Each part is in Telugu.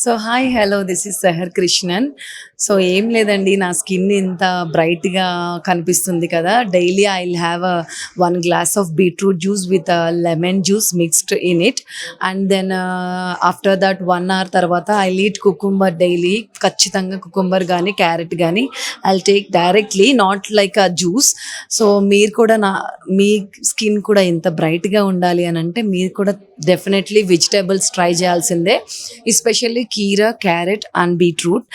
So hi hello this is Sehar Krishnan. So ఏం లేదండి, నా స్కిన్ ఇంత బ్రైట్గా కనిపిస్తుంది కదా. Daily I will have one glass of beetroot juice with lemon juice mixed in it. And then after that 1 hour తర్వాత ఐ ఈట్ కుకుంబర్ డైలీ. ఖచ్చితంగా కుకుంబర్ కానీ క్యారెట్ కానీ I take directly, not like a juice. So మీరు కూడా మీ స్కిన్ కూడా ఇంత బ్రైట్గా ఉండాలి అని అంటే మీరు కూడా డెఫినెట్లీ వెజిటేబుల్స్ ట్రై చేయాల్సిందే, ఎస్పెషల్లీ కీరా, క్యారెట్ అండ్ బీట్రూట్.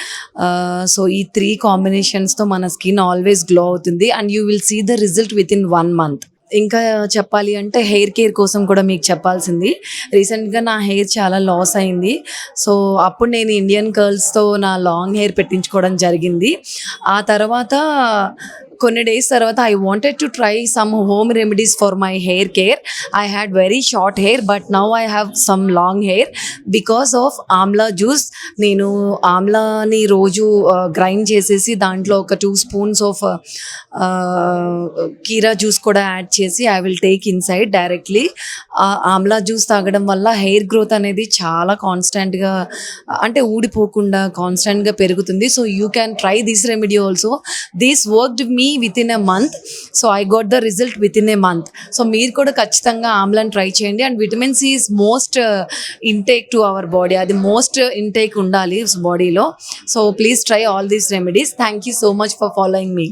సో ఈ 3 కాంబినేషన్స్తో మన స్కిన్ ఆల్వేస్ గ్లో అవుతుంది and you will see the result within 1 month. ఇంకా చెప్పాలి అంటే హెయిర్ కేర్ కోసం కూడా మీకు చెప్పాల్సింది. రీసెంట్గా నా హెయిర్ చాలా లాస్ అయింది. సో అప్పుడు నేను ఇండియన్ కర్ల్స్తో నా లాంగ్ హెయిర్ పెట్టించుకోవడం జరిగింది. ఆ తర్వాత కొన్ని డేస్ తర్వాత I wanted to try some home remedies for my hair care. I had very short hair but now I have some long hair because of Amla juice. నేను ఆమ్లాని రోజు గ్రైండ్ చేసేసి దాంట్లో ఒక 2 spoons ఆఫ్ కీరా జ్యూస్ కూడా యాడ్ చేసి I will take inside directly. Amla juice తాగడం వల్ల హెయిర్ గ్రోత్ అనేది చాలా కాన్స్టెంట్గా, అంటే ఊడిపోకుండా కాన్స్టెంట్గా పెరుగుతుంది. So you can try this remedy also. This worked me within a month. So I got the result within a month. So మీరు కూడా ఖచ్చితంగా ఆమ్లాని ట్రై చేయండి. And vitamin C is most intake to our body. అది మోస్ట్ ఇంటేక్ ఉండాలి బాడీలో. So please try all these remedies. Thank you so much for following me.